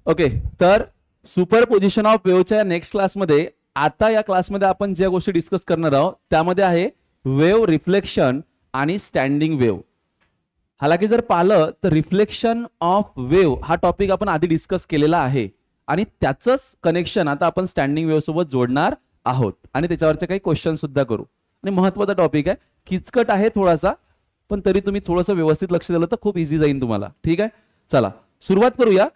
Okay, तर superposition of वेव्हच्या या next क्लासमध्ये, आता या क्लासमध्ये आपण ज्या गोष्टी डिस्कस करणार आहोत त्यामध्ये आहे वेव्ह रिफ्लेक्शन आणि स्टँडिंग वेव्ह. हालाकी जर पाहिलं तर रिफ्लेक्शन ऑफ वेव्ह हा टॉपिक आपण आधी डिस्कस केलेला आहे आणि त्याचंच कनेक्शन आता आपण स्टँडिंग वेव्ह सोबत जोडणार आहोत आणि त्याच्यावरचे काही क्वेश्चन सुद्धा करू. आणि महत्त्वाचा टॉपिक आहे, किचकट आहे थोडासा, पण तरी तुम्ही थोडंसं व्यवस्थित लक्ष दिलं तर खूप इझी जाईल तुम्हाला. ठीक आहे, चला सुरुवात करूया.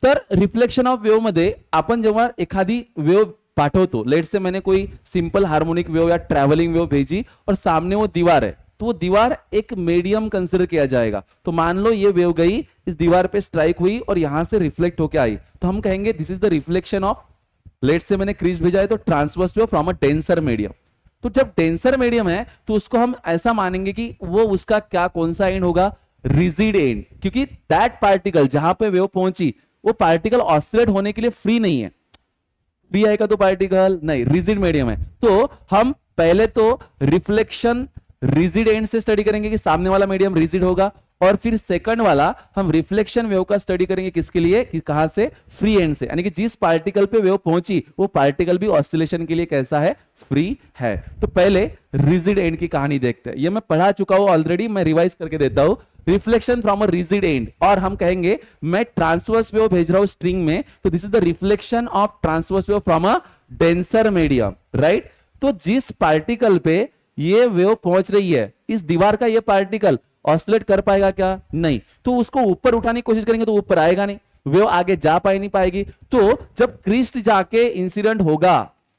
तर रिफ्लेक्शन ऑफ वेव मध्ये आपण जेव्हा एखादी वेव पाठवतो, लेट्स से मैंने कोई सिंपल हार्मोनिक वेव या ट्रैवलिंग वेव भेजी और सामने वो दीवार है, तो वो दीवार एक मीडियम कंसिडर किया जाएगा. तो मान लो ये वेव गई, इस दीवार पे स्ट्राइक हुई और यहां से रिफ्लेक्ट होकर आई, तो हम कहेंगे this is the reflection of, let's say मैंने क्रीज भेजा है तो transverse wave from a denser medium. तो जब डेंसर मीडियम है तो उसको हम ऐसा मानेंगे कि वो उसका क्या कौन सा एंड होगा, रिजिड एंड, क्योंकि दैट पार्टिकल जहां पे वेव पहुंची वो पार्टिकल ऑसिलेट होने के लिए फ्री नहीं है. फ्री आएगा तो पार्टिकल नहीं, रिजिड मीडियम है. तो हम पहले तो रिफ्लेक्शन रिजिड एंड से स्टडी करेंगे कि सामने वाला मीडियम रिजिड होगा, और फिर सेकंड वाला हम रिफ्लेक्शन वेव का स्टडी करेंगे किसके लिए, कि कहां से, फ्री एंड से, यानी कि जिस पार्टिकल पे वेव पहुंची वो पार्टिकल भी ऑसिलेशन के लिए कैसा है, फ्री है. तो पहले रिजिड एंड की कहानी देखते हैं. ये मैं पढ़ा चुका हूं ऑलरेडी, मैं रिवाइज करके देता हूं. Reflection from a rigid and, और हम कहेंगे मैं ट्रांसवर्स वेव भेज रहा हूं स्ट्रिंग में, तो this is the reflection of transverse wave from a denser medium, right. तो जिस पार्टिकल पे ये वेव पहुंच रही है, इस दीवार का ये पार्टिकल ऑसिलेट कर पाएगा क्या, नहीं. तो उसको ऊपर उठाने की कोशिश करेंगे तो ऊपर आएगा नहीं, वेव आगे जा पाए नहीं पाएगी. तो जब क्रिस्ट जाके इंसिडेंट होगा,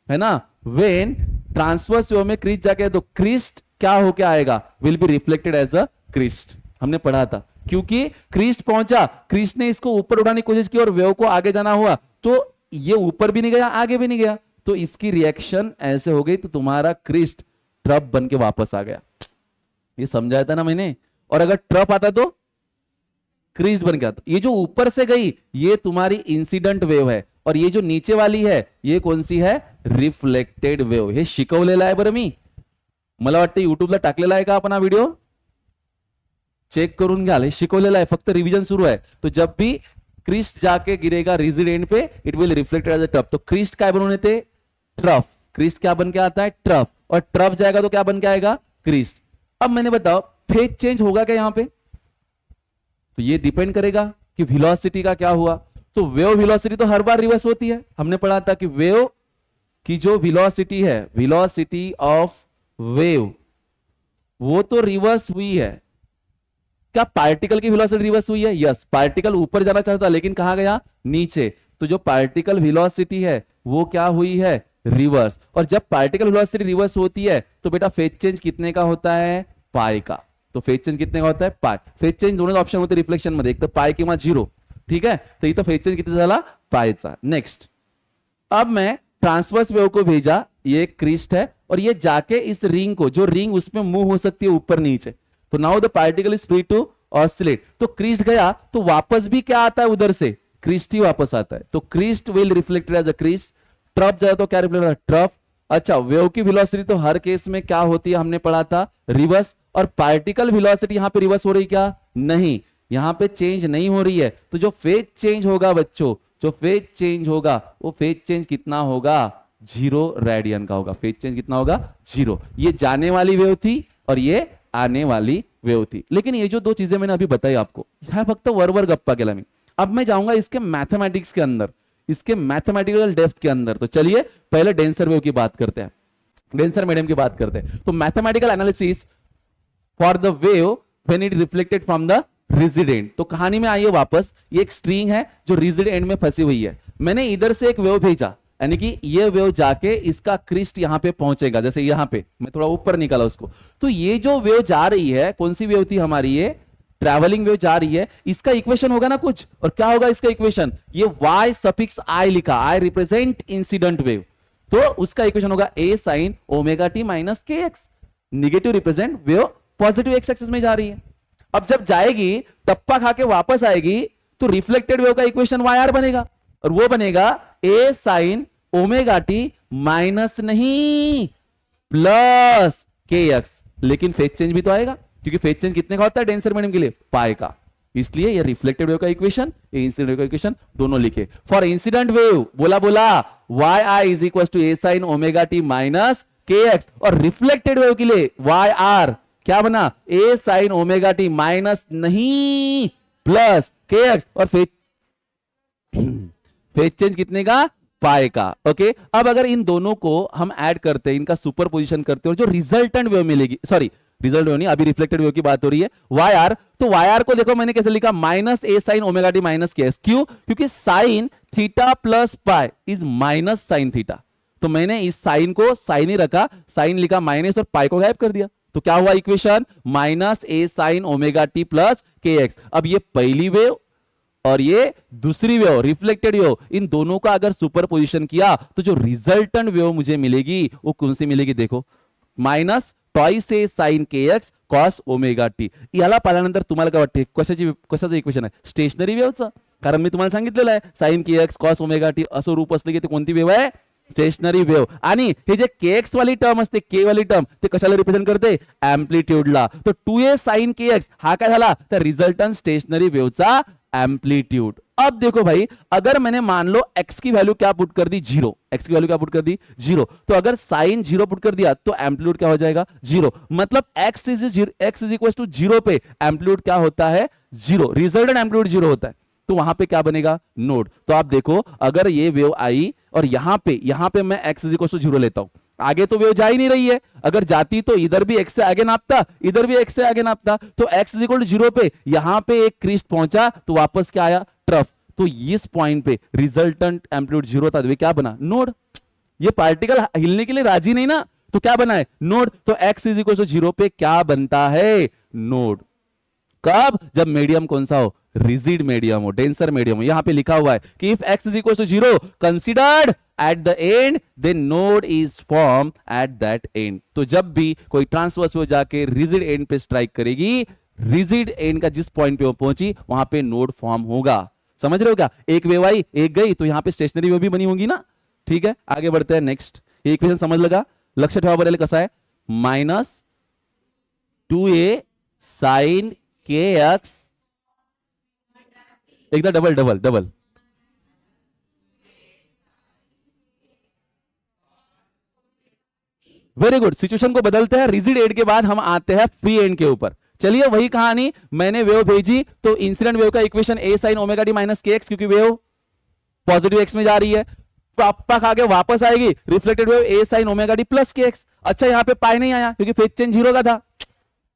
है ना, व्हेन ट्रांसवर्स वेव में क्रिस्ट जाके, तो क्रिस्ट क्या होके आएगा, will be reflected as a crest. हमने पढ़ा था, क्योंकि क्रिस्ट पहुंचा, क्रिस्ट ने इसको ऊपर उठाने की कोशिश की और वेव को आगे जाना हुआ, तो ये ऊपर भी नहीं गया आगे भी नहीं गया, तो इसकी रिएक्शन ऐसे हो गई, तो तुम्हारा क्रिस्ट ट्रप बन के वापस आ गया. ये समझाया था ना मैंने. और अगर ट्रप आता तो क्रिस्ट बन गया. ये जो ऊपर से गई ये तुम्हारी इंसिडेंट वेव है, और ये जो नीचे वाली है ये कौन सी है, रिफ्लेक्टेड वेव. हे शिकवलेलं आहे बरं मी, मला वाटतं युट्यूबला टाकलेला आहे का आपण हा व्हिडिओ, चेक करून घ्याल. हे शिकवलेलं आहे, फक्त रिवीजन सुरू आहे. तो जब भी क्रिस्ट जाके गिरेगा रिजिड एंड पे, it will reflected as a trough. तो क्रिस्ट क्या बनून येते, ट्रफ. क्रिस्ट क्या बन के आता है, ट्रफ, और ट्रफ जाएगा तो क्या बन के आएगा, क्रिस्ट. अब मैंने बताओ फेज चेंज होगा क्या यहां पे, तो ये डिपेंड करेगा कि वेलोसिटी का क्या हुआ. तो वेव वेलोसिटी तो हर बार रिवर्स होती है. हमने पढ़ा था कि वेव की जो वेलोसिटी है, वेलोसिटी ऑफ वेव, वो तो रिवर्स हुई है. क्या पार्टिकल की वेलोसिटी रिवर्स हुई है, यस. पार्टिकल ऊपर जाना चाहता लेकिन कहां गया, नीचे. तो जो पार्टिकल वेलोसिटी है वो क्या हुई है, रिवर्स. और जब पार्टिकल वेलोसिटी रिवर्स होती है तो बेटा फेज चेंज कितने का होता है, पाई का. तो फेज चेंज कितने का होता है, पाई. फेज चेंज दोनों ऑप्शन होते रिफ्लेक्शन मध्ये, एक तर पाई किंवा 0. ठीक है, तो इथं फेज चेंज किती झाला, पायचा. नेक्स्ट, अब मैं ट्रांसवर्स वेव को भेजा, ये क्रिस्ट है, और ये जाके इस रिंग को, जो रिंग उसमें मूव हो सकती है ऊपर नीचे, तो now the particle is free to oscillate. तो क्रिस्ट गया तो वापस भी क्या आता है उधर से, क्रिस्ट ही वापस आता है. तो crest will reflected as a crest. Trough जाए तो क्या रिफ्लेक्ट होता है, ट्रफ. अच्छा, वेव की वेलोसिटी तो हर केस में क्या होती है, हमने पढ़ा था, रिवर्स. और पार्टिकल वेलोसिटी यहां पे रिवर्स हो रही क्या, नहीं, यहां पे चेंज नहीं हो रही है. तो जो फेज चेंज होगा बच्चों, जो फेज चेंज होगा वो फेज चेंज कितना होगा, 0 रेडियन का होगा. फेज चेंज कितना होगा, 0. ये जाने वाली वेव थी और ये आने वाली वेव थी. लेकिन ये जो दो चीजें मैंने अभी बताई आपको, यह फक्त वरवर गप्पा केला मी. अब मैं जाऊंगा इसके मैथमेटिक्स के अंदर, इसके मैथमेटिकल डेप्थ के अंदर. तो चलिए पहले डेंसर वेव की बात करते हैं, डेंसर मीडियम की बात करते हैं. तो mathematical analysis for the wave when it reflected from the rigid and. तो कहानी में आइए वापस. ये एक स्ट्रिंग है जो रिजिड एंड में फंसी हुई है. मैंने इधर से एक वेव भेजा, यानी कि ये वेव जाके इसका क्रिस्ट यहां पे पहुंचेगा, जैसे यहां पे मैं थोड़ा ऊपर निकाला उसको. तो ये जो वेव जा रही है, कौन सी वेव थी हमारी, ये ट्रैवलिंग वेव जा रही है. इसका इक्वेशन होगा ना कुछ, और क्या होगा इसका इक्वेशन, ये y सफिक्स i लिखा, I रिप्रेजेंट इंसिडेंट वेव. तो उसका इक्वेशन होगा a sine omega T minus के x. Negative represent wave positive x axis में जा रही है. अब जब जाएगी, टप्पा खा के वापस आएगी, तो रिफ्लेक्टेड वेव का इक्वेशन yr बनेगा, और वो बनेगा a sine omega T minus नहीं प्लस के एक्स. लेकिन फेज चेंज भी तो आएगा, क्योंकि फेज चेंज कितने का होता है डेंसर मीडियम के लिए, पाई का. इसलिए ये रिफ्लेक्टेड वेव का इक्वेशन, ये इंसिडेंट वेव का इक्वेशन दोनों लिखे। फॉर इंसिडेंट वेव बोला Y I is equal to A sine omega T minus के एक्स, और रिफ्लेक्टेड वेव के लिए वाई आर क्या बना, A sine omega T minus नहीं प्लस के एक्स, और फेज चेंज कितने का, पाई का। ओके, अब अगर इन दोनों को हम ऐड करते हैं, इनका सुपर पोजिशन करते हैं, और जो रिजल्टेंट वेव मिलेगी, सॉरी रिजल्ट वेव नहीं, अभी रिफ्लेक्टेड वेव की बात हो रही है, वाई आर, तो वाई आर को देखो मैंने कैसे लिखा, माइनस ए साइन ओमेगा टी माइनस के एक्स। क्यों, क्योंकि sine theta plus pi is minus sine theta, तो मैंने इस साइन को साइन ही रखा, साइन लिखा माइनस और पाई को गायब कर दिया, तो क्या हुआ इक्वेशन, माइनस ए sine omega T plus K x. अब ये पहली वेव और ये दूसरी वेव रिफ्लेक्टेड वेव, इन दोनों का अगर सुपर पोजिशन किया तो जो रिजल्टेंट वेव मुझे मिलेगी वो कौन सी मिलेगी, देखो माइनस ट्वाइस ए sine k x cos omega T. याला पाहिल्यानंतर तुम्हाला काय वाटते, कशाचं इक्वेशन आहे, स्टेशनरी वेव्हचं, कारण मी तुम्हाला सांगितलेलं आहे sign k x cos omega T असं रूप असलं की ते कोणती वेव आहे, स्टेशनरी वेव। आणि हे जे के एक्स वाली टर्म असते, के वाली टर्म, ते कशाला रिप्रेझेंट करते, एम्प्लिट्यूडला। तो 2a साइन के एक्स हा काय झाला, तर रिझल्टंट स्टेशनरी वेवचा एम्प्लीट्यूड। अब देखो भाई, अगर मैंने मान लो x की वैल्यू क्या पुट कर दी, जीरो, x की वैल्यू क्या पुट कर दी, जीरो, तो अगर साइन जीरो पुट कर दिया तो एम्प्लीट्यूड क्या हो जाएगा, जीरो। मतलब x is equal to zero पे एम्प्लीट्यूड क्या होता है, जीरो, रिजल्टेंट एम्प्लीट्यूड जीरो होता है, तो वहां पे क्या बनेगा, नोड। तो आप देखो अगर ये वेव आई और यहां पे मैं x is equal to zero लेता हूं, आगे तो वेव जा ही नहीं रही है, अगर जाती तो इधर भी x से आगे नापता, इधर भी x से आगे नापता, तो x is equal to zero पे यहां पे एक क्रिस्ट पहुंचा तो वापस क्या आया, ट्रफ। तो इस पॉइंट पे रिजल्टेंट एम्प्लीट्यूड जीरो था, तो क्या बना, नोड। ये पार्टिकल हिलने के लिए राजी नहीं ना, तो क्या बना है, नोड। तो x is equal to zero पे क्या बनता है, नोड। कब, जब मीडियम कौन सा हो, रिजिड मीडियम हो, डेंसर मीडियम हो। यहां पे लिखा हुआ है कि if x is equal to zero considered at the end then node is form at that end. तो जब भी कोई ट्रांसवर्स वेव जाके रिजिड एंड पे स्ट्राइक करेगी, रिजिड एंड का जिस पॉइंट पे वो पहुंची वहां पे नोड फॉर्म होगा। समझ रहे हो क्या, एक वेव आई एक गई, तो यहां पे स्टेशनरी वेव भी बनी होगी ना। ठीक है, आगे बढ़ते हैं नेक्स्ट। ये इक्वेशन समझ लगा, लक्ष ठेवा बरेल कसा है, minus 2a sign k x, एकदा double double double, very good. Situation को बदलते हैं, रिजिड एंड के बाद हम आते हैं फ्री एंड के ऊपर। चलिए वही कहानी, मैंने वेव भेजी तो इंसिडेंट वेव का इक्वेशन ए साइन ओमेगा टी माइनस के एक्स, क्योंकि वेव पॉजिटिव एक्स में जा रही है, पापा खा के वापस आएगी, रिफ्लेक्टेड वेव ए sine omega T plus K x. अच्छा यहाँ पे पाई नहीं आया क्योंकि फेज चेंज जीरो का था,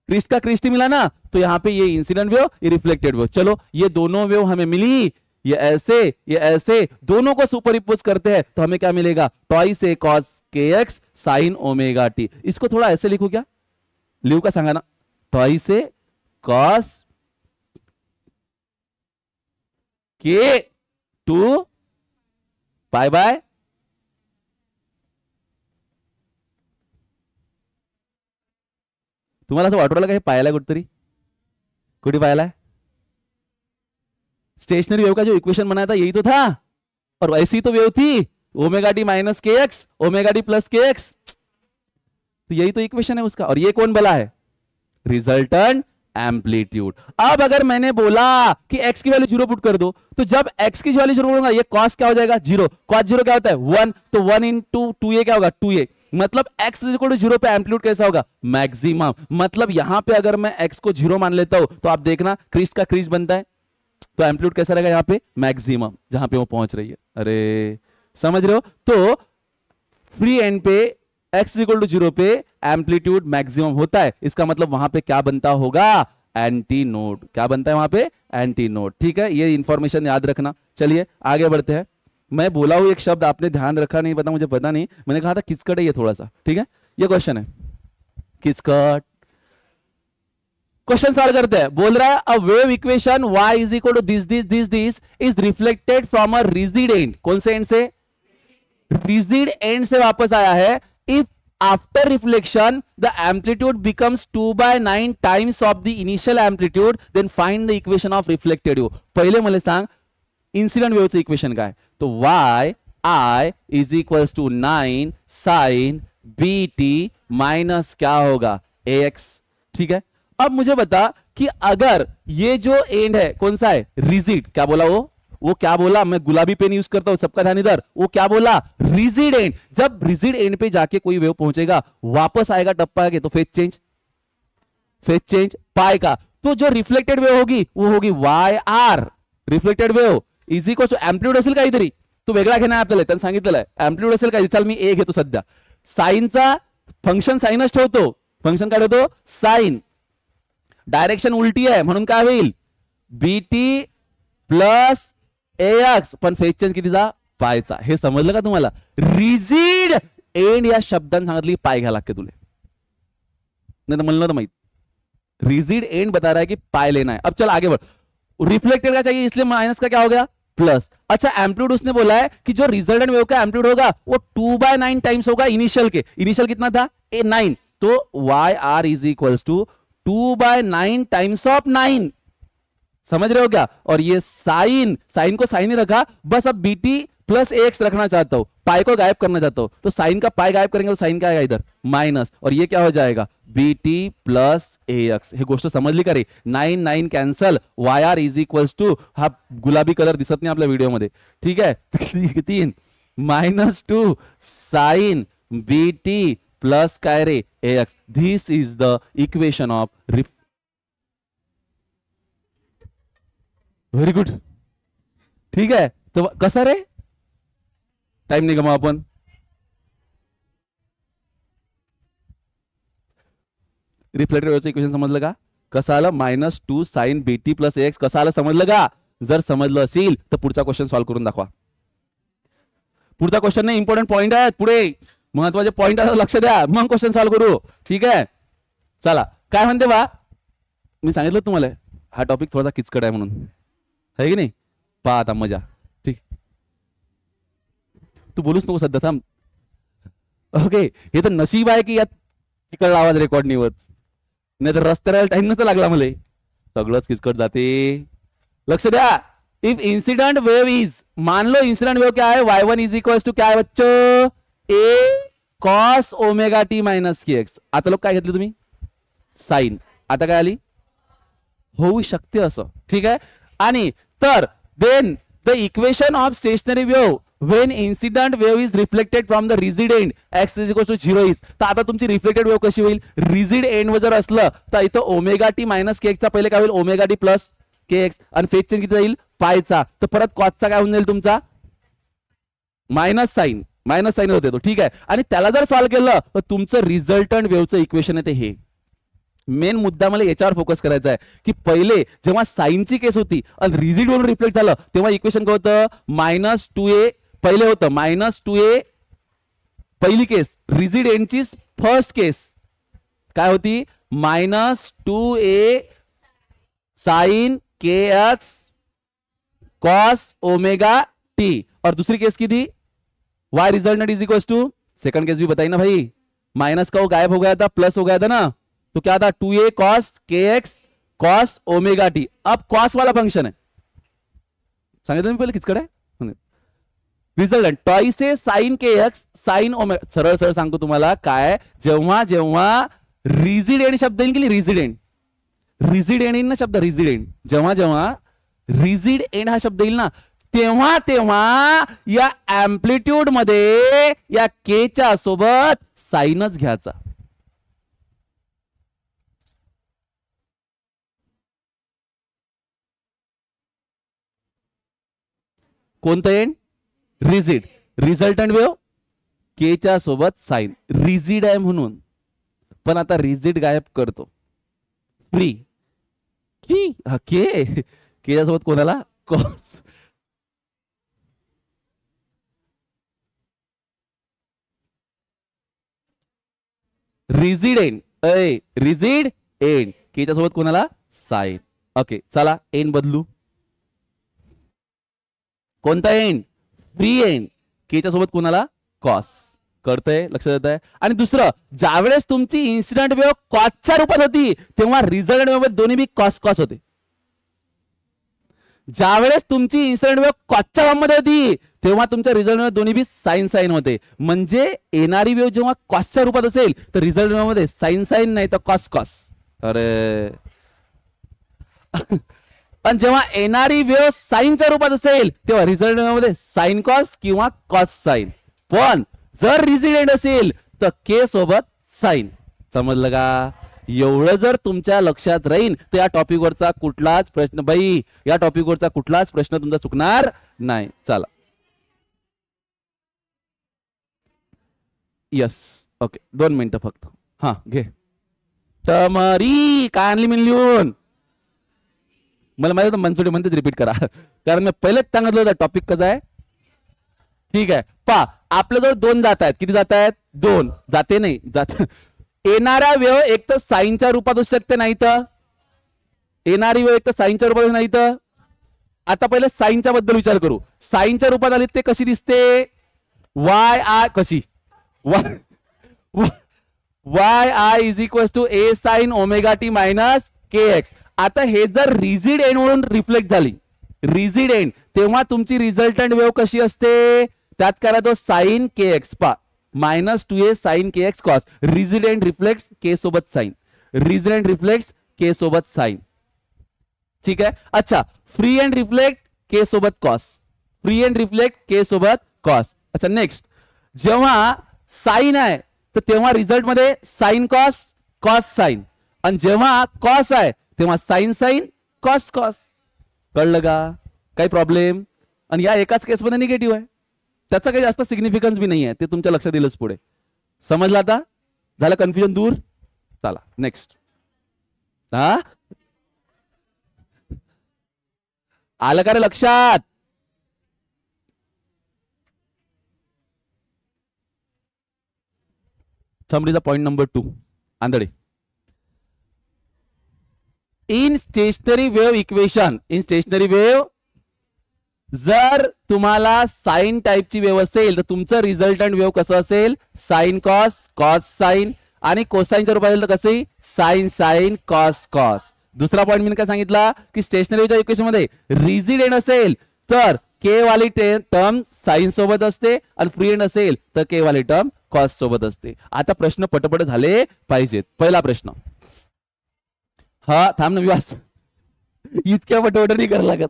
क्रिस्ट का क्रिस्ट मिला ना, तो यहाँ पे ये इंसिडेंट वेव, ये रिफ्लेक्टेड वेव। चलो ये दोनों वेव हमें मिली, ये ऐसे दोनों को सुपरइम्पोज करते हैं तो हमें क्या मिलेगा, ट्वाइस ए कॉस के एक्स साइन ओमेगा टी। इसको थोड़ा ऐसे लिखो, क्या लिखू का सांगा ना, ट्वाइस ए कॉस के टू बाय बाय तुम्हाला असं वाटू राहिलं का हे पाहायला कुठे पाहायला, स्टेशनरी वेव का जो इक्वेशन बनाया था यही तो था, और वैसी ही तो वेव थी, ओमेगा टी माइनस के x omega T plus K x, तो यही तो इक्वेशन है उसका। और ये कौन बला है, रिजल्टेंट एम्प्लीट्यूड। अब अगर मैंने बोला कि x की वैल्यू जीरो पुट कर दो, तो जब x की वैल्यू जीरो करूंगा ये cos क्या हो जाएगा, जीरो, cos जीरो क्या होता है 1, तो 1 इंटू 2a क्या होगा 2a, मतलब x is equal to zero पे एम्प्लीट्यूड कैसा होगा, मैक्सिमम। मतलब यहां पे अगर मैं x को जीरो मान लेता हूं तो आप देखना क्रिस्ट का क्रिस्ट बनता है, तो एम्प्लीट्यूड कैसा रहेगा यहाँ पे, मैक्सिमम, जहां पे वो पहुंच रही है। अरे समझ रहे हो, तो फ्री एंड पे x इक्वल टू जीरो पे एम्प्लीट्यूड मैक्सिमम होता है, इसका मतलब वहां पे क्या बनता होगा, एंटी नोड। क्या बनता है वहां पे, एंटी नोड। ठीक है, ये इंफॉर्मेशन याद रखना। चलिए आगे बढ़ते हैं। मैं बोला हूं एक शब्द आपने ध्यान रखा नहीं, पता मुझे पता नहीं, मैंने कहा था किसकट है ये थोड़ा सा। ठीक है, ये क्वेश्चन है किसकट। क्वेश्चन सॉल्व करते हैं, बोल रहा है a wave equation y is equal to this is reflected from a rigid end. कौन से एंड से, रिजिड एंड से वापस आया है। If after reflection the amplitude becomes 2/9 times of the initial amplitude, then find the equation of reflected wave। पहले मला सांग इंसिडेंट वेव्हचं इक्वेशन काय, तो y i is equals to 9 sine bt minus क्या होगा ax। ठीक है, अब मुझे बता कि अगर ये जो एंड है कौन सा है, रिजिड, क्या बोला वो क्या बोला, मैं गुलाबी पेन यूज करता हूं, सबका ध्यान इधर, वो क्या बोला, रिजिड एंड। जब रिजिड एंड पे जाके कोई वेव पहुंचेगा, वापस आएगा टप्पा आगे, तो फेज चेंज पाएगा। तो जो रिफ्लेक्टेड वेव होगी वो होगी y r, reflected wave is equal to amplitude असेल काहीतरी, तो वेगळा घेणार आहे आपल्याला, त्यांनी सांगितलेलं आहे एम्प्लिट्यूड असेल काहीतरी, चल मी ए घेतो सध्या, साईनचा फंक्शन साईनच ठेवतो, फंक्शन काय ठेवतो साईन, डायरेक्शन उलटी आहे म्हणून काय होईल बीटी प्लस एक्स, पण फेज चेंज कितीचा, पायचा। हे समजलं का तुम्हाला? रिजिड एंड या शब्दाने सांगितली पाय घ्या लागते तुले, नहीं तो म्हणलं नव्हतं माहित, रिजिड एंड बता रहा है कि पाई लेना है। अब चल आगे बढ़, रिफ्लेक्टेड का चाहिए इसलिए माइनस का क्या हो गया प्लस। अच्छा एम्पलीट्यूड उसने बोला है कि जो रिजल्टेंट वेव का एम्पलीट्यूड होगा वो 2/9 टाइम्स होगा इनिशियल के, इनिशियल कितना था 9, तो y r is equals to 2/9 times of 9, समझ रहे हो क्या? और ये साइन, साइन को साइन ही रखा, बस अब बीटी प्लस एक्स रखना चाहता हूं, पाई को गायब करना चाहता हूं, तो साइन का पाई गायब करेंगे तो साइन क्या आएगा इधर माइनस, और ये क्या हो जाएगा बीटी प्लस एक्स। हे गोष्ट समजली का रे? 9 9 cancel, y r is equals to, हा गुलाबी कलर दिसत नाही आपल्या व्हिडिओमध्ये, ठीक आहे 3 -2 साइन बीटी प्लस काय रे x, this is the equation of very good, ठीक आहे। तो कसा रे, टाइम नाही गमावा आपण, रिफ्लेक्टेड वेव्हचं इक्वेशन समजलं का? कसं आलं -2 साइन बीटी प्लस एक्स, कसं आलं समजलं का? जर समजलं असेल तर पुढचा क्वेश्चन सॉल्व्ह करून दाखवा। पुढचा क्वेश्चन नाही, इंपॉर्टंट पॉइंट आहेत, पुढे महत्वाचे पॉइंट आहे, लक्ष द्या, मग क्वेश्चन सॉल्व्ह करू, ठीक आहे? चला काय म्हणते बा, मी सांगितलं तुम्हाला हा टॉपिक थोडासा किचकट आहे म्हणून, है की नाही? पहा आता मजा, ठीक, तू बोलूच नको सध्या, थांब, ओके। हे तर नशीब आहे की यात तिकडला आवाज रेकॉर्ड नाही होत, नाही तर रस्त्याला टाइम नसता लागला मला, सगळंच किचकट जाते। लक्ष द्या, इफ इंसिडेंट वेव इज, मान लो इंसिडेंट वेव क्या है, y1 इज इक्वल टू क्या है बच्चों, ए कॉस ओमेगा टी माइनस के एक्स। आता लोक काय घेतले तुम्ही साइन, आता काय आली, होऊ शकते असं, ठीक आहे। आणि तर then the equation of stationary wave when incident wave is reflected from the rigid end x is equal to 0 is, तर आता तुमची रिफ्लेक्टेड वेव कशी होईल, रिजिड एंड वर जर असलं तर इथं omega t minus k x चा पहिले काय होईल omega T plus K x, आणि फेज चेंज किती जाईल पायचा, तर परत कॉसचा काय होऊन जाईल तुमचा मायनस साइन होते तो, ठीक आहे। आणि त्याला जर सॉल्व्ह केलं तर तुमचं रिझल्टंट वेवचं इक्वेशन आहे ते हे। मेन मुद्दा मला याच्यावर फोकस करायचा आहे की पहिले जेव्हा साइनची केस होती आणि रिजिड वरून रिफ्लेक्ट झालं तेव्हा इक्वेशन काय होतं -2a, पहिले होतं -2a पहिली केस, रिजिड एंडची फर्स्ट केस काय होती -2a sign k x cos omega T, और दूसरी केस की थी y resultant is equal to, second case भी बताई ना भाई, माइनस का वो गायब हो गया था, प्लस हो गया था ना, तो क्या था 2a कॉस के एक्स कॉस ओमेगा टी, अब कॉस वाला फंक्शन है, सांगितलं मी पहिले किचकट आहे, resultant twice A sine k x sine omega, सरळ सरळ सांगतो तुम्हाला काय, जेव्हा जेव्हा रिजिड एंड शब्द येईल की रिजिड एंड येईल ना शब्द, रिजिड एंड, जेव्हा जेव्हा रिजिड एंड हा शब्द येईल ना तेव्हा तेव्हा या एम्प्लिट्यूड मध्ये या के च्या सोबत साइनच घ्यायचा, कोणतं एंड रिजिड, रिझल्टंट वेव के च्या सोबत साइन, रिजिड आहे म्हणून, पण आता रिजिड गायब करतो, फ्री की हा के च्या सोबत कोणाला कॉस, रिजिड एंड के च्या सोबत कोणाला साइन, ओके। चला एंड बदलू, कोणता एंड फ्री एंड, के च्या सोबत कोणाला कॉस, कळतंय लक्ष देत आहे। आणि दुसरं ज्यावेळेस तुमची इन्सिडेंट वेव्ह कॉसच्या रूपात होती तेव्हा रिझल्टंट वेव्ह दोन्ही बी कॉस होते, ज्यावेळेस तुमची इन्सिडेंट वेव्ह कॉसच्या फॉर्ममध्ये होती तेव्हा तुमच्या रिझल्ट वेव्ह दोन्ही बी साइन होते, म्हणजे येणारी वेव्ह जेव्हा कॉसच्या रूपात असेल तर रिझल्ट वेव्ह मध्ये साइन नाही तर कॉस, अरे पण जेव्हा येणारी वेव्ह साईनच्या रूपात असेल तेव्हा रिझल्ट मध्ये साईन कॉस किंवा कॉस साईन. पण जर रिझिडेंट असेल तर के सोबत साईन. समजलं का? एवढं जर तुमच्या लक्षात राहील तर या टॉपिक वरचा कुठलाच प्रश्न बाई या टॉपिक वरचा कुठलाच प्रश्न तुमचा चुकणार नाही. चला यस ओके 2 मिनिटं फक्त. हा घे तमरी काय आणली मी लिहून. मला माहिती होतं मनसुडे म्हणते रिपीट करा कारण मी पहिलेच सांगितलं होतं टॉपिक कसं आहे. ठीक आहे पा आपल्याजवळ 2 जात आहेत. किती जात आहेत? 2 जाते नाही जात. येणाऱ्या वेळ एक तर साईनच्या रूपात असू शकते नाही तर येणारी वेळ एक तर साईनच्या रूपात नाही तर. आता पहिले साईनच्या बद्दल विचार करू. साईनच्या रूपात आली ते कशी दिसते? वाय आय कशी y i is equal to A sine omega t minus k x. आता हे जर रिजिड एंड म्हणून रिफ्लेक्ट झाली रिजिड एंड तेव्हा तुमची रिझल्टंट वेव्ह कशी असते? त्यात करा तो साइन के एक्स पा -2a sign k x cos. Rigid and reflect के सोबत साइन रिजिड एंड रिफ्लेक्ट के सोबत साइन. ठीक आहे. अच्छा फ्री एंड रिफ्लेक्ट के सोबत कॉस फ्री एंड रिफ्लेक्ट के सोबत कॉस. अच्छा नेक्स्ट जेव्हा साइन आहे तर तेव्हा रिझल्ट मध्ये साइन कॉस कॉस साइन आणि जेव्हा कॉस आहे तेव्हा साइन साइन कॉस कॉस. कळलं का? काही प्रॉब्लेम? आणि या एकाच केसमध्ये निगेटिव्ह आहे त्याचा काही जास्त सिग्निफिकन्स बी नाही आहे ते तुमच्या लक्षात येईलच पुढे. समजलं आता? झालं कन्फ्युजन दूर? चला नेक्स्ट. हा आलं का रे लक्षात? समरीचा पॉइंट नंबर 2 आंधळे. In stationary wave equation in stationary wave जर तुम्हाला साइन टाइपची वेव्ह असेल तर तुमचं रिझल्टंट वेव्ह कसं असेल? साइन कॉस कॉस साइन आणि कोसाइनच्या रूपात असेल तर कसे? Sine sine cos cos. दुसरा पॉइंट मी काय सांगितला की स्टेशनरी वेव्हच्या इक्वेशन मध्ये रिजिड एंड असेल तर के वाली टर्म साइन सोबत असते आणि फ्री एंड असेल तर के वाली टर्म कॉस सोबत असते. आता प्रश्न पटपट झाले पाहिजेत. पहिला प्रश्न हा थांब ना विवास इतक्या पटपट नाही करायला लागत.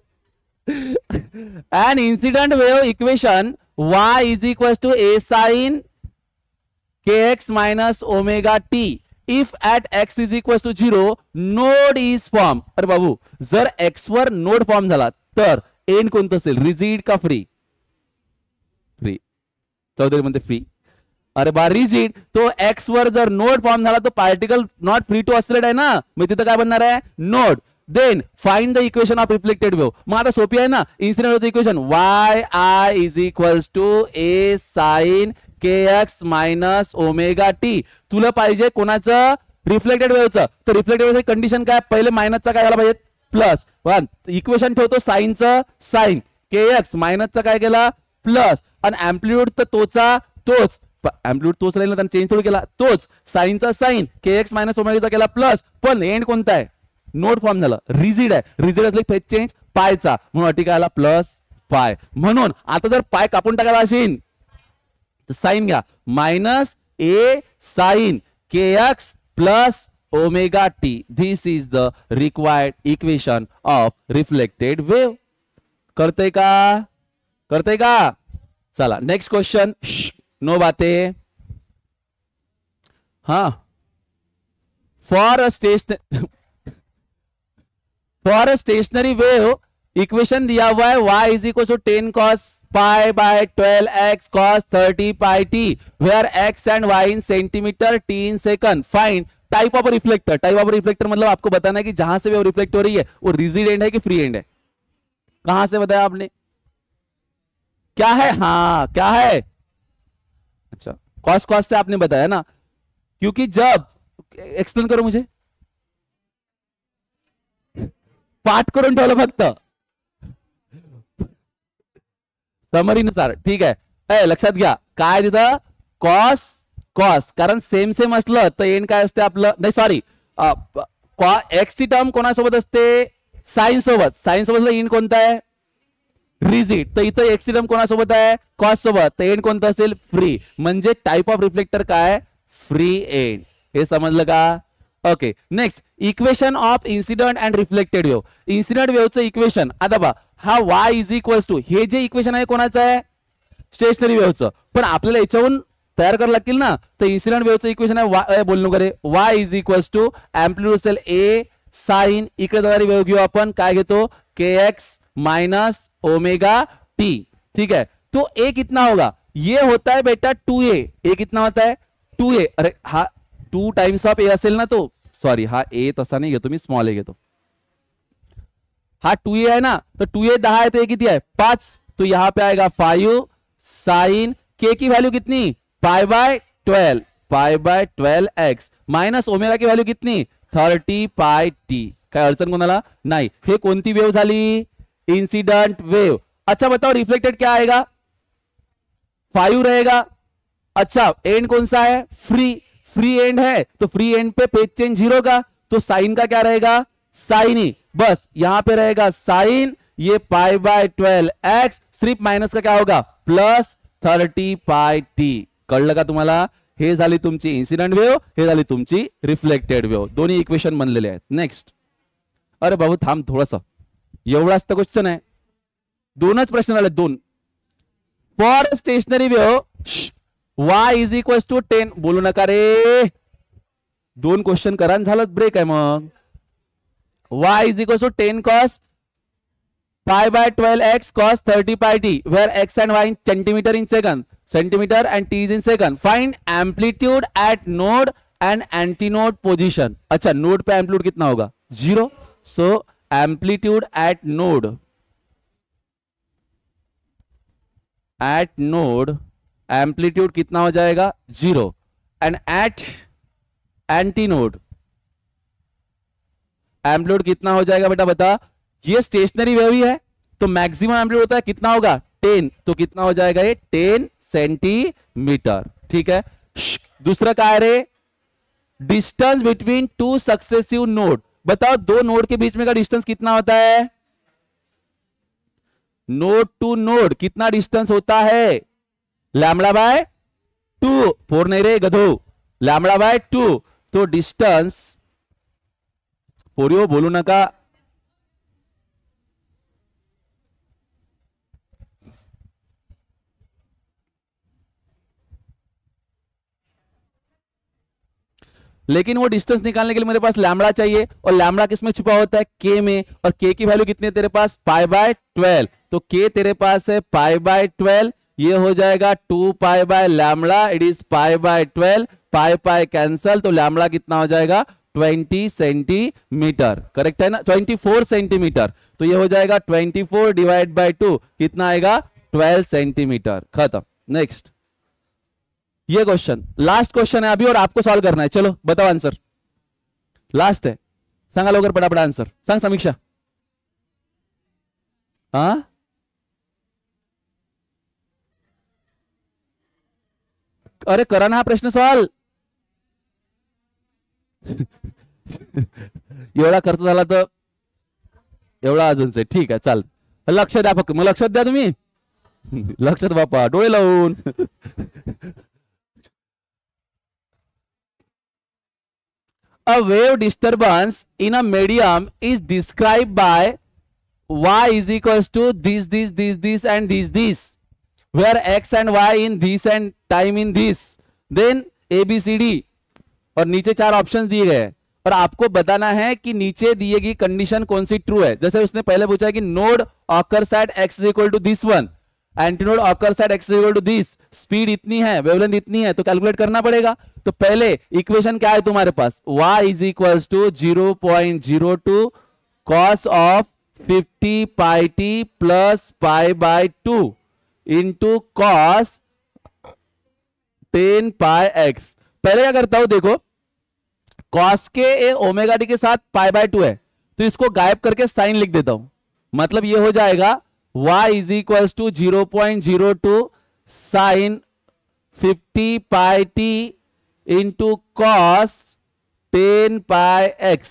An incident wave equation y is equals to a sin kx minus omega t if at x is equals to 0 node is formed. अरे बाबू जर x वर नोड फॉर्म झाला तर एंड कोणतं असेल? रिजिड का फ्री? फ्री. चौधरी म्हणते फ्री. अरे बा रिजिड तो x वर जर नोड फॉर्म झाला तो particle not free to oscillate आहे ना मग तिथं काय बनणार आहे? Node. Then find the equation of reflected wave. मग आता सोपी आहे ना. इन्सिडेंट वेव्हचं equation y i is equals to A sine k x minus omega t. तुला पाहिजे कोणाचं? रिफ्लेक्टेड वेव्हचं. तर रिफ्लेक्टेड वेव्हचं कंडिशन काय? पहिले मायनसचा काय झाला पाहिजे? प्लस. इक्वेशन ठेवतो साइनचं साइन के एक्स मायनसचा काय केला? प्लस आणि अँप्लिट्यूड तर तोचा तोच अँप्लिट्यूड तोच राहिला त्यांनी चेंज थोडी केला तोच साइनचा साइन के एक्स मायनस ओमेगाचा केला प्लस. पण एंड कोणता आहे? नोड फॉर्म झालं रिजिड आहे. रिजिड असले फेज चेंज पायचा म्हणून अटी काय आला? प्लस पाय. म्हणून आता जर पाय कापून टाकायला असेल तर साइन घ्या minus A sine k x plus omega T. This is the required equation of reflected wave. करतय का? करतय का? चला नेक्स्ट क्वेश्चन. नो बाते. हा for a stationary wave equation दिया हुआ है y is equal to 10 cos pi by 12 x cos 30 pi t where x and y in centimetre t in second. Find type of reflector. Type of reflector मतलब आपको बताना है कि जहां से वेव रिफ्लेक्ट हो रही है वो रिजिड एंड है कि फ्री एंड है. कहां से बताया आपने? क्या है? हाँ क्या है? अच्छा कॉस कॉस से आपने बताया ना क्योंकि जब एक्सप्लेन करो मुझे. पाठ करून ठेवलं फक्त समरीनुसार. ठीक आहे. लक्षात घ्या काय तिथं कॉस कॉस कारण सेम सेम असलं तर एंड काय असते आपलं? नाही सॉरी एक्स ची टर्म कोणासोबत असते? साइन सोबत. साइन सोबत एंड कोणता आहे? रिजिड. तर इथं एक्स ची टर्म कोणासोबत आहे? कॉस सोबत. तर एंड कोणतं असेल? फ्री. म्हणजे टाइप ऑफ रिफ्लेक्टर काय? Free end. हे समजलं का? Okay next equation of incident and reflected wave. Incident वेव्हचं इक्वेशन आता बा हा y इज इक्वल्स टू हे जे इक्वेशन आहे कोणाचं आहे स्टेशनरी वेव्हचं, पण आपल्याला याच्याहून तयार करावं लागतील ना. तर इन्सिडेंट वेव्हचं इक्वेशन आहे बोलणं करे y is equals to amplitude असेल a साइन इकडे जाणारी वेव्ह घेऊ आपण काय घेतो kx माइनस ओमेगा t. ठीक है तो a कितना होगा ये होता है बेटा 2a. a कितना होता है 2a. अरे हा 2 टाइम्स ऑफ a असेल ना तो सॉरी हा a तसा नहीं घेतो मी स्मॉल a घेतो. हा 2a है ना तो 2a 10 है तो a किती है 5. तो यहां पे आएगा 5 साइन k की वैल्यू कितनी pi by 12 x minus omega की वैल्यू कितनी 30 पाई t. काय अडचण कोणाला नाही. हे कोणती वेव्ह झाली इंसिडेंट वेव्ह. अच्छा बताओ रिफ्लेक्टेड क्या आएगा 5 रहेगा. अच्छा एंड कौन सा है फ्री एंड है तो फ्री एंड पे पेज चेंज 0 का तो साइन का क्या रहेगा साइन ही. बस यहां पे रहेगा साइन ये पाई बाय 12x सिर्फ माइनस का क्या होगा प्लस 30 पाई t. कळलं का तुम्हाला. हे झाली तुमची इन्सिडेंट वेव्ह हे झाली तुमची रिफ्लेक्टेड वेव्ह. दोन्ही इक्वेशन बनलेले आहेत. नेक्स्ट अरे बाबू थांब थोडस एवढाच तर क्वेश्चन आहे. दोनच प्रश्न आले दोन. For stationary wave y is equal to 10 बोलू नका रे. दोन क्वेश्चन करा झालं ब्रेक आहे मग. y is equal to 10 cos pi by 12x cos 30 pi t where x and y in centimeter and t is in second. Find amplitude at node and antinode position. अच्छा node पे amplitude कितना होगा 0. सो amplitude eight node amplitude कितना हो जाएगा 0 and eight antinode amplitude कितना हो जाएगा बेटा बता. ये स्टेशनरी वेव ही है तो मैक्सिमम एम्पलीट्यूड होता है कितना होगा 10 तो कितना हो जाएगा ये 10 सेंटीमीटर. ठीक है दूसरा क्या है रे डिस्टेंस बिटवीन 2 सक्सेसिव नोड. बताओ दो नोड के बीच में का डिस्टेंस कितना होता है नोड टू नोड कितना डिस्टेंस होता है लैम्बडा बाय 2. 4 नहीं रे गधो लैम्बडा बाय 2. तो डिस्टेंस पोरियो बोलू नका. लेकिन वो डिस्टेंस निकालने के लिए मेरे पास लैम्बडा चाहिए और लैम्बडा किसमें छुपा होता है के में और के की वैल्यू कितनी है तेरे पास पाई बाय 12. तो के तेरे पास है पाई बाय 12 ये हो जाएगा 2 pi by lambda it is pi by 12 pi cancel तो लैम्बडा कितना हो जाएगा 20 सेंटीमीटर. करेक्ट है ना 24 सेंटीमीटर. तो ये हो जाएगा 24 डिवाइड बाय 2 कितना आएगा 12 सेंटीमीटर. खत्म. नेक्स्ट ये क्वेश्चन लास्ट क्वेश्चन है अभी और आपको सॉल्व करना है. चलो बताओ आंसर लास्ट है. सांगा लवकर पटापट आंसर सांग समीक्षा. हा अरे करा ना हा प्रश्न सॉल्व. एवढा खर्च झाला तर एवढा अजूनच आहे. ठीक आहे चाल लक्ष द्या फक्त मग लक्षात द्या तुम्ही लक्षात बापा डोळे लावून. A wave disturbance in a medium is described by y is equals to this and this where x and y in this and time in this then a b c d और नीचे 4 options दिए गए हैं और आपको बताना है कि नीचे दिए गई कंडीशन कौन सी ट्रू है. जैसे उसने पहले पूछा कि node occurs at x is equal to this one antinode occurs at x is equal to this speed इतनी है वेवलेंथ इतनी है तो कैलकुलेट करना पड़ेगा. तो पहले इक्वेशन क्या है तुम्हारे पास y is equal to 0.02 cos of 50 pi t plus pi by 2 into cos 10 pi x. पहले क्या करता हूं देखो कॉस के ए ओमेगा टी के साथ पाई बाय 2 है तो इसको गायब करके साइन लिख देता हूं. मतलब ये हो जाएगा y is equal to 0.02 sine 50 pi t into cos 10 pi x.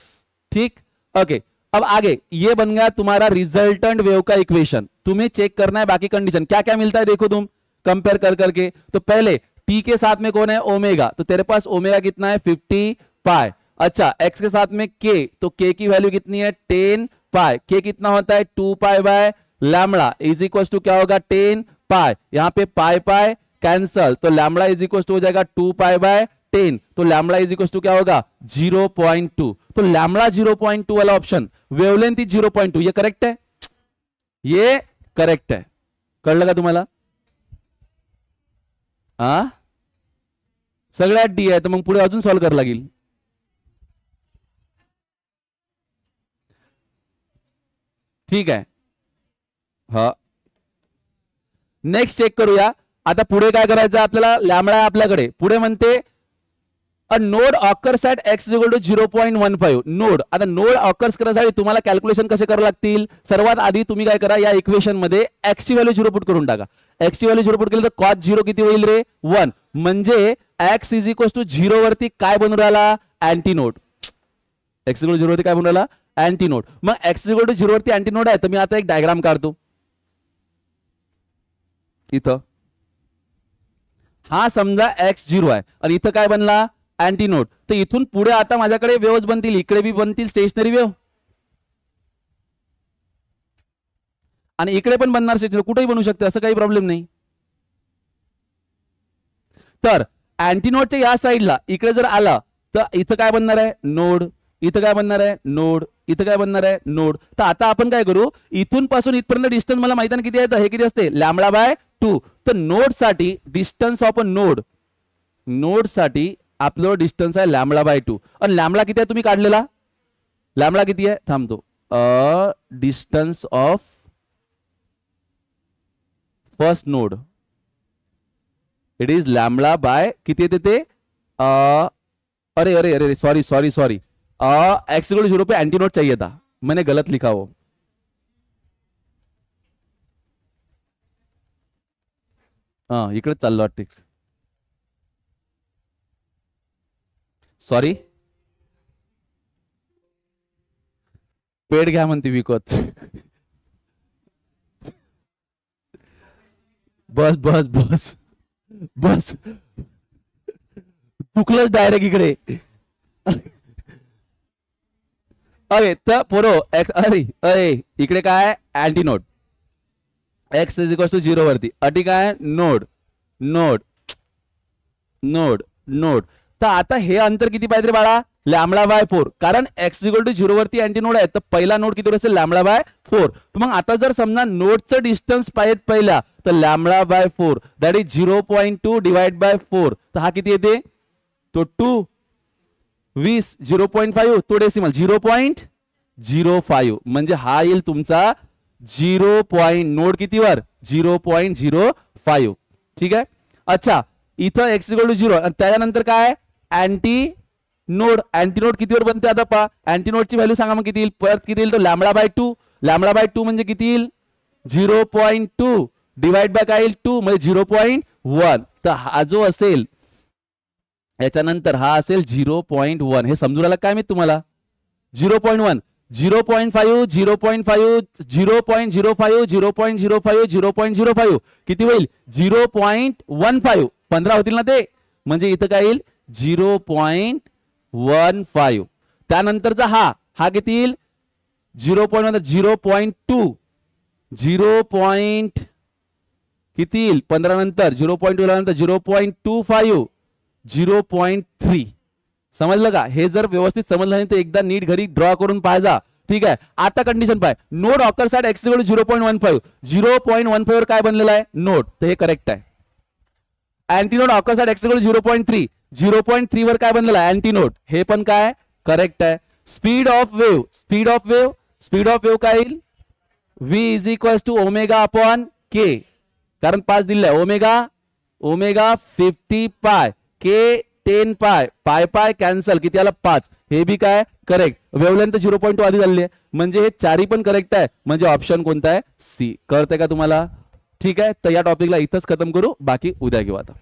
ठीक ओके अब आगे ये बन गया तुम्हारा रिजल्टेंट वेव का इक्वेशन. तुम्हें चेक करना है बाकी कंडीशन क्या क्या मिलता है देखो तुम कंपेयर कर करके. तो पहले t के साथ में कौन है ओमेगा तो तेरे पास ओमेगा कितना है 50 पाई अच्छा x के साथ में k, तो k की वैल्यू कितनी है 10 पाई, k कितना होता है 2 pi by lambda is equal to क्या होगा 10 पाई, यहां पे पाई पाई कैंसल, तो लैम्बडा इज इक्वल टू हो जाएगा 2 पाई बाय 10, तो लैम्बडा इज इक्वल टू क्या होगा 0.2, तो लैम्बडा 0.2 वाला ऑप्शन, वेवलेंथ इज 0.2, ये करेक्ट है, ये करेक्ट है. कळलं का तुम्हाला? हा सगळ्यात डी आहे, तर मग पुढे अजून सॉल्व्ह करावं लागेल. ठीक आहे. हा नेक्स्ट चेक करूया. आता पुढे काय करायचं आपल्याला, लॅम्बडा आहे आपल्याकडे, पुढे म्हणते a node occurs at x equal to 0.15. Node, आता नोड ऑकर्स करण्यासाठी तुम्हाला कॅल्क्युलेशन कसे करावे लागतील. सर्वात आधी तुम्ही काय करा, या इक्वेशन मध्ये x ची व्हॅल्यू 0 पुट करून टाका. x ची व्हॅल्यू 0 पुट केली तर cos 0 किती होईल रे 1, म्हणजे x इज इक्वल टू 0 वरती काय बनून राहिला अँटीनोड. x इक्वल टू 0 वरती काय बनून राहिला अँटीनोड. मग x इक्वल टू 0 वरती अँटीनोड आहे, तर मी आता एक डायग्राम काढतो. इथं हा समजा x0 आहे आणि इथं काय बनला अँटीनोड, तर इथून पुढे आता माझ्याकडे वेव्हज बनतील, इकडे बी बनतील स्टेशनरी वेव्ह आणि इकडे पण बनणार स्टेशनरी, कुठेही बनू शकते, असं काही प्रॉब्लेम नाही. तर अँटीनोडच्या या साईडला इकडे जर आला तर इथं काय बनणार आहे नोड, इथं काय बनणार आहे नोड, इथं काय बनणार आहे नोड. तर आता आपण काय करू, इथून पासून इथपर्यंत डिस्टन्स मला माहिती किती आहे, हे किती असते लॅम्बडा बाय 2. तर नोड साठी distance of a node, node साठी आपलं डिस्टन्स आहे लॅम्बडा बाय 2. आणि लॅम्बडा किती आहे तुम्ही काढलेला, लॅम्बडा किती आहे थांबतो, distance of first node, it is lambda by किती येते ते, अरे अरे अरे sorry sorry sorry, x equal to 0 पे एंटीनोड चाहिए था, मैंने गलत लिखा वो. हाँ इकडे चाललो ठीक, सॉरी पेड घ्या म्हणते विकत. बस बस बस बस चुकलंच डायरेक्ट इकडे. अरे तर पोरो एक्स, अरे अरे इकडे काय antinode, x is equal to 0 वरती अटी काय नोड नोड नोड नोड. तर आता हे अंतर किती पाहिजे रे बाळा लॅम्बडा बाय 4, कारण एक्स इक्वल टू 0 वरती अँटीनोड आहे, तर पहिला नोड किती असेल लॅम्बडा बाय 4. तर मग आता जर समजा नोडचं डिस्टन्स पाहिजे पहिला, तर lambda by 4 that is 0.2 divide by 4, तर हा किती येते तो 2 20, 0.5 तो डेसिमल 0.05, म्हणजे हा येईल तुमचा 0. नोड कितीवर 0.05. ठीक आहे. अच्छा इथं एक्स इक्वल टू 0 आणि त्यानंतर काय अँटी नोड, अँटीनोड कितीवर बनते आता पहा, अँटीनोडची व्हॅल्यू सांगा मग किती येईल, परत किती येईल तो लॅम्बडा बाय 2, लॅम्बडा बाय 2 म्हणजे किती येईल 0.2 डिवाइड बाय काय येईल 2 म्हणजे 0.1. तर हा जो असेल याच्यानंतर हा असेल 0.1, हे समजून आलं काय मी तुम्हाला 0.1 0.5 0.5 0.05 0.05 0.05 किती होईल 0.15, 15 होतील ना ते, म्हणजे इथं काय येईल 0.15. त्यानंतरचा हा हा किती येईल 0.1 0.2 0. किती येईल 15 नंतर 0.2 नंतर 0.25 0.3. समजलं का, हे जर व्यवस्थित समजलं नाही तर एकदा नीट घरी ड्रॉ करून पाहायचा. ठीक आहे. आता कंडिशन पाय, node occurs at x equal to 0.15, 0.15 वर काय बनलेला आहे नोड, तर हे करेक्ट आहे. Antinode occurs at x equal to 0.3, 0.3 वर काय बनलेला आहे अँटीनोड, हे पण काय करेक्ट आहे. Speed of wave, speed of wave, speed of wave काय येईल v is equal to omega upon k, कारण 5 दिले आहे, ओमेगा ओमेगा 50 पाय के 10 पाय, पाय पाय कॅन्सल किती आला 5, हे बी काय करेक्ट. वेवलेंथ 0.2 आधी झाली आहे, म्हणजे हे चारी पण करेक्ट आहे, म्हणजे ऑप्शन कोणता आहे सी. कळतंय का तुम्हाला. ठीक आहे. तर या टॉपिकला इथंच खतम करू, बाकी उद्या घेऊ आता.